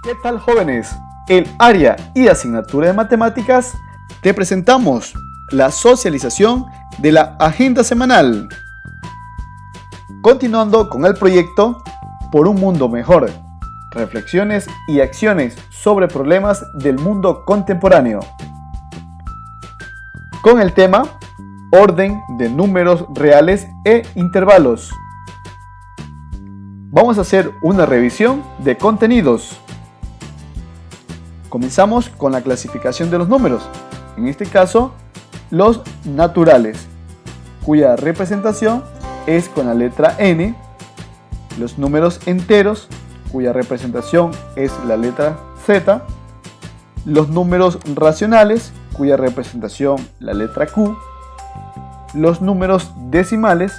¿Qué tal, jóvenes? En área y asignatura de matemáticas te presentamos la socialización de la agenda semanal. Continuando con el proyecto Por un mundo mejor, reflexiones y acciones sobre problemas del mundo contemporáneo. Con el tema orden de números reales e intervalos. Vamos a hacer una revisión de contenidos. Comenzamos con la clasificación de los números, en este caso los naturales, cuya representación es con la letra N, los números enteros, cuya representación es la letra Z, los números racionales, cuya representación la letra Q, los números decimales,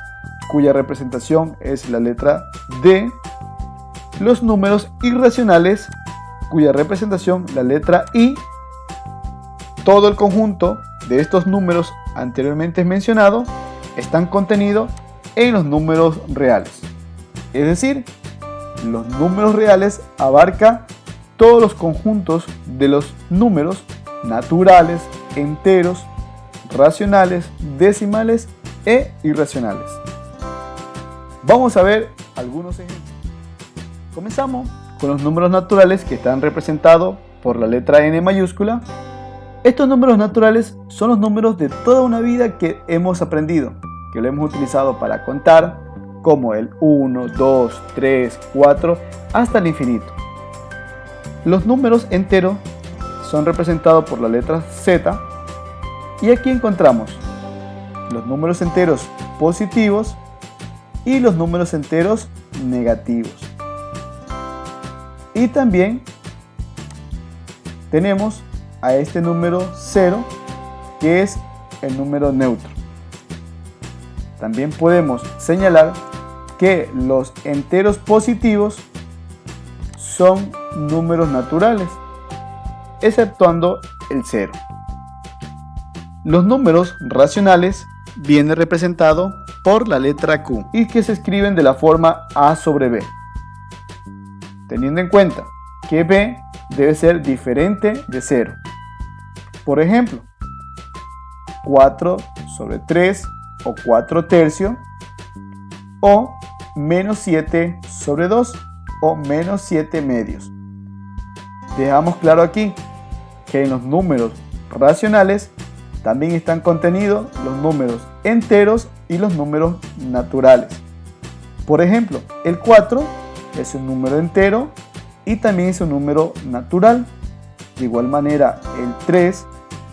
cuya representación es la letra D, los números irracionales, cuya representación la letra I. Todo el conjunto de estos números anteriormente mencionados están contenidos en los números reales. Es decir, los números reales abarcan todos los conjuntos de los números naturales, enteros, racionales, decimales e irracionales. Vamos a ver algunos ejemplos. Comenzamos con los números naturales que están representados por la letra N mayúscula. Estos números naturales son los números de toda una vida que hemos aprendido, que lo hemos utilizado para contar, como el 1, 2, 3, 4, hasta el infinito. Los números enteros son representados por la letra Z, y aquí encontramos los números enteros positivos y los números enteros negativos. Y también tenemos a este número 0, que es el número neutro. También podemos señalar que los enteros positivos son números naturales, exceptuando el 0. Los números racionales vienen representados por la letra Q y que se escriben de la forma A sobre B, teniendo en cuenta que B debe ser diferente de 0. Por ejemplo, 4 sobre 3 o 4 tercios, o menos 7 sobre 2 o menos 7 medios. Dejamos claro aquí que en los números racionales también están contenidos los números enteros y los números naturales. Por ejemplo, el 4 es un número entero y también es un número natural. De igual manera, el 3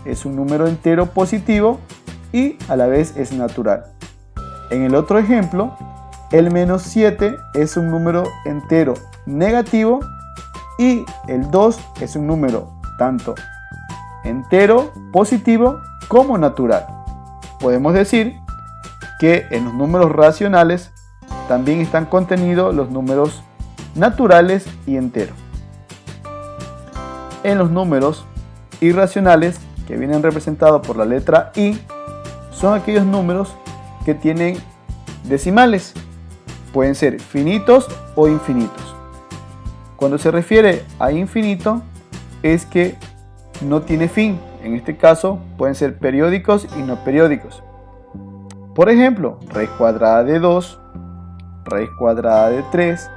es un número entero positivo y a la vez es natural. En el otro ejemplo, el menos 7 es un número entero negativo y el 2 es un número tanto entero positivo como natural. Podemos decir que en los números racionales también están contenidos los números naturales y enteros. En los números irracionales, que vienen representados por la letra I, son aquellos números que tienen decimales. Pueden ser finitos o infinitos. Cuando se refiere a infinito, es que no tiene fin. En este caso, pueden ser periódicos y no periódicos. Por ejemplo, raíz cuadrada de 2, raíz cuadrada de 3,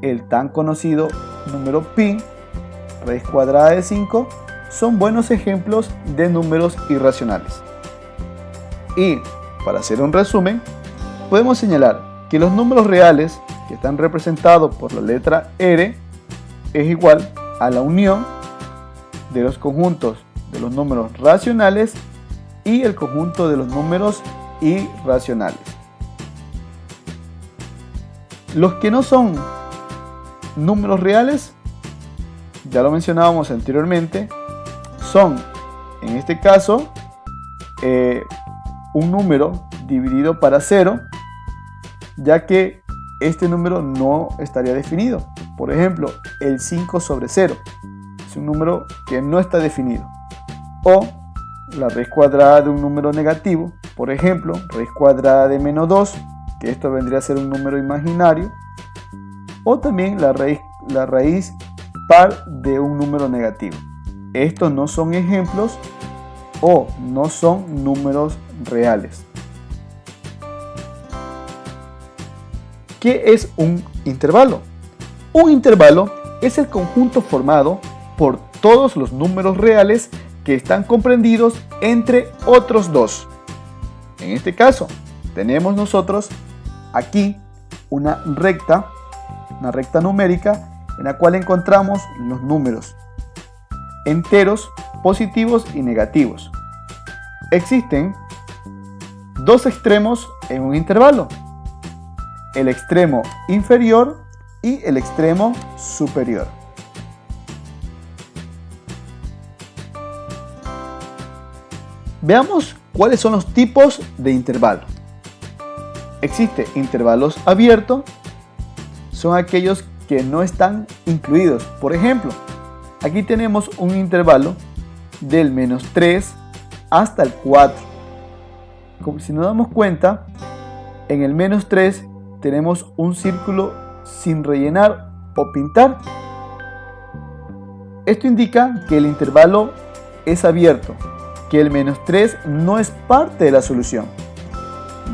el tan conocido número pi, raíz cuadrada de 5, son buenos ejemplos de números irracionales. Y, para hacer un resumen, podemos señalar que los números reales, que están representados por la letra R, es igual a la unión de los conjuntos de los números racionales y el conjunto de los números irracionales. Los que no son números reales, ya lo mencionábamos anteriormente, son en este caso un número dividido para 0, ya que este número no estaría definido. Por ejemplo, el 5 sobre 0 es un número que no está definido. O la raíz cuadrada de un número negativo, por ejemplo, raíz cuadrada de menos 2, que esto vendría a ser un número imaginario. O también la raíz par de un número negativo. Estos no son ejemplos o no son números reales. ¿Qué es un intervalo? Un intervalo es el conjunto formado por todos los números reales que están comprendidos entre otros dos. En este caso, tenemos nosotros aquí una recta numérica en la cual encontramos los números enteros, positivos y negativos. Existen dos extremos en un intervalo: el extremo inferior y el extremo superior. Veamos cuáles son los tipos de intervalo. Existe intervalos abiertos, son aquellos que no están incluidos. Por ejemplo, aquí tenemos un intervalo del -3 hasta el 4. Como si nos damos cuenta, en el -3 tenemos un círculo sin rellenar o pintar. Esto indica que el intervalo es abierto, que el -3 no es parte de la solución.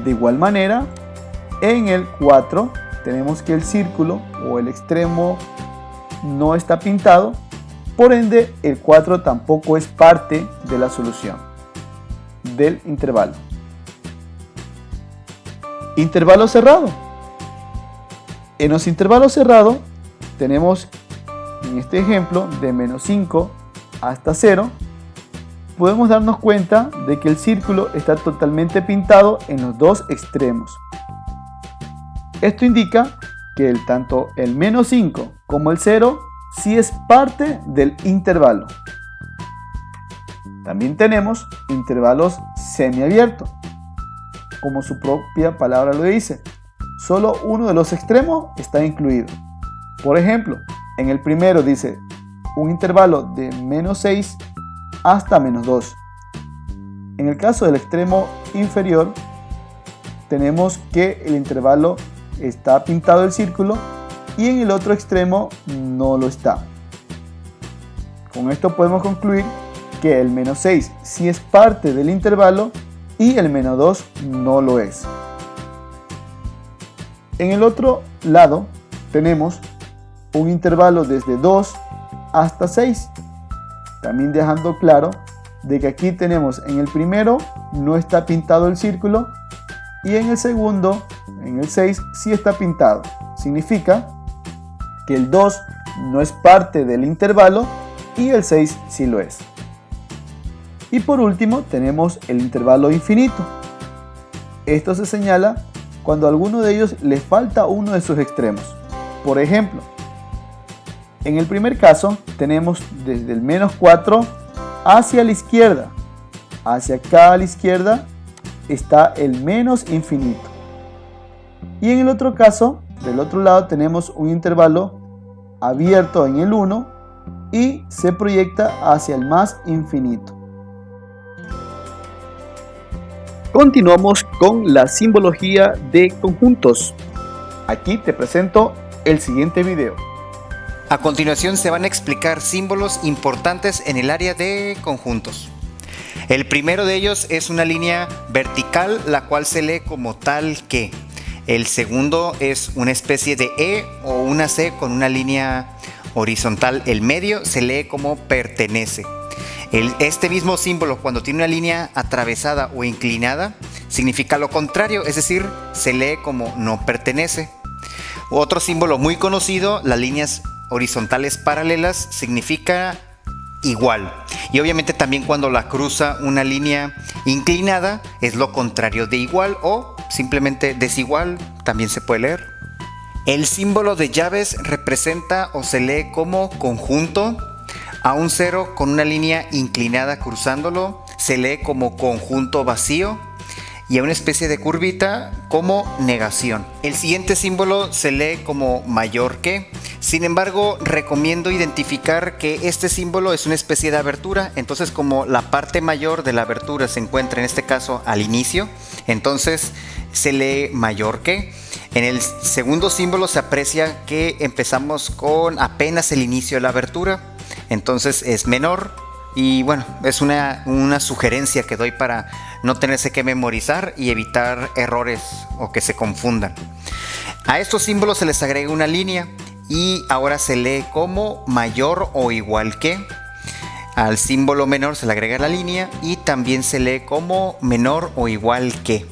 De igual manera, en el 4 tenemos que el círculo o el extremo no está pintado, por ende el 4 tampoco es parte de la solución del intervalo. Intervalo cerrado. En los intervalos cerrados tenemos, en este ejemplo, de -5 hasta 0, podemos darnos cuenta de que el círculo está totalmente pintado en los dos extremos. Esto indica que tanto el -5 como el 0 sí es parte del intervalo. También tenemos intervalos semiabiertos, como su propia palabra lo dice. Solo uno de los extremos está incluido. Por ejemplo, en el primero dice un intervalo de -6 hasta -2. En el caso del extremo inferior, tenemos que el intervalo está pintado el círculo y en el otro extremo no lo está. Con esto podemos concluir que el -6 sí es parte del intervalo y el -2 no lo es. En el otro lado tenemos un intervalo desde 2 hasta 6, también dejando claro de que aquí tenemos en el primero no está pintado el círculo y en el segundo, en el 6, sí está pintado. Significa que el 2 no es parte del intervalo y el 6 sí lo es. Y por último tenemos el intervalo infinito. Esto se señala cuando a alguno de ellos le falta uno de sus extremos. Por ejemplo, en el primer caso tenemos desde el -4 hacia la izquierda. Hacia acá a la izquierda está el menos infinito. Y en el otro caso, del otro lado tenemos un intervalo abierto en el 1 y se proyecta hacia el más infinito. Continuamos con la simbología de conjuntos. Aquí te presento el siguiente video. A continuación se van a explicar símbolos importantes en el área de conjuntos. El primero de ellos es una línea vertical, la cual se lee como tal que. El segundo es una especie de E o una C con una línea horizontal. El medio se lee como pertenece. Este mismo símbolo, cuando tiene una línea atravesada o inclinada, significa lo contrario, es decir, se lee como no pertenece. Otro símbolo muy conocido, las líneas horizontales paralelas, significa igual. Y obviamente también cuando la cruza una línea inclinada es lo contrario de igual o simplemente desigual, también se puede leer. El símbolo de llaves representa o se lee como conjunto. A un 0 con una línea inclinada cruzándolo se lee como conjunto vacío. y a una especie de curvita como negación. El siguiente símbolo se lee como mayor que. Sin embargo, recomiendo identificar que este símbolo es una especie de abertura. Entonces, como la parte mayor de la abertura se encuentra en este caso al inicio, entonces se lee mayor que. En el segundo símbolo se aprecia que empezamos con apenas el inicio de la abertura, entonces es menor. Y bueno, es una sugerencia que doy para no tenerse que memorizar y evitar errores o que se confundan. A estos símbolos se les agrega una línea y ahora se lee como mayor o igual que. Al símbolo menor se le agrega la línea y también se lee como menor o igual que.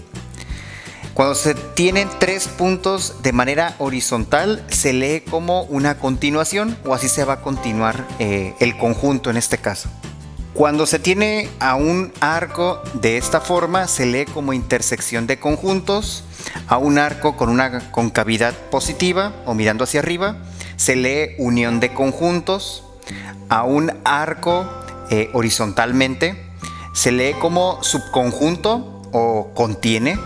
Cuando se tienen 3 puntos de manera horizontal, se lee como una continuación, o así se va a continuar el conjunto en este caso. Cuando se tiene a un arco de esta forma, se lee como intersección de conjuntos. A un arco con una concavidad positiva o mirando hacia arriba, se lee unión de conjuntos. A un arco horizontalmente, se lee como subconjunto o contiene.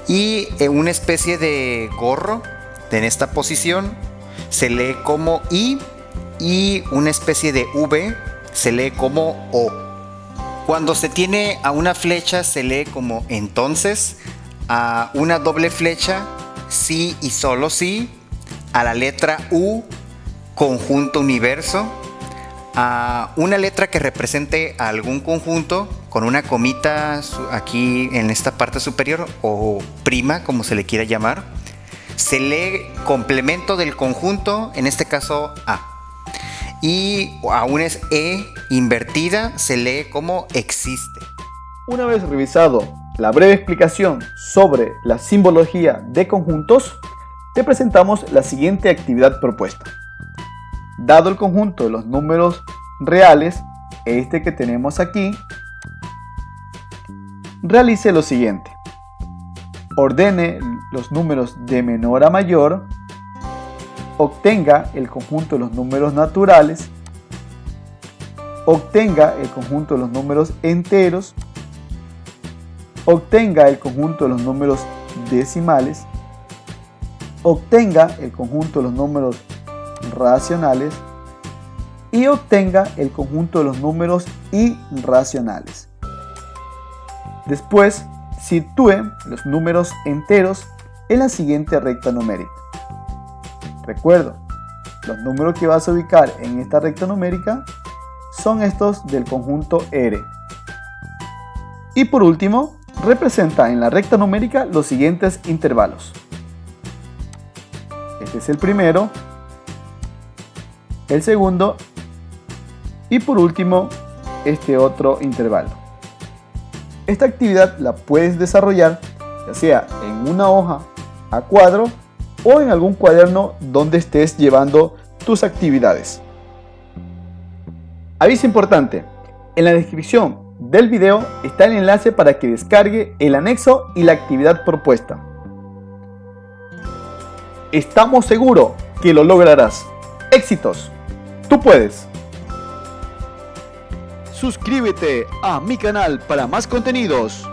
Y una especie de gorro en esta posición se lee como I, y una especie de V se lee como O. Cuando se tiene a una flecha se lee como entonces, a una doble flecha sí y solo sí, a la letra U conjunto universo, a una letra que represente a algún conjunto con una comita aquí en esta parte superior o prima, como se le quiera llamar, se lee complemento del conjunto, en este caso A. Y a una E invertida se lee como existe. Una vez revisado la breve explicación sobre la simbología de conjuntos, te presentamos la siguiente actividad propuesta. Dado el conjunto de los números reales, este que tenemos aquí, realice lo siguiente. Ordene los números de menor a mayor, obtenga el conjunto de los números naturales, obtenga el conjunto de los números enteros, obtenga el conjunto de los números decimales, obtenga el conjunto de los números racionales y obtenga el conjunto de los números irracionales. Después, sitúe los números enteros en la siguiente recta numérica. Recuerda, los números que vas a ubicar en esta recta numérica son estos del conjunto R. Y por último, representa en la recta numérica los siguientes intervalos. Este es el primero, el segundo y por último este otro intervalo. Esta actividad la puedes desarrollar ya sea en una hoja a cuadro o en algún cuaderno donde estés llevando tus actividades. Aviso importante, en la descripción del video está el enlace para que descargue el anexo y la actividad propuesta. Estamos seguros que lo lograrás. ¡Éxitos! ¡Tú puedes! Suscríbete a mi canal para más contenidos.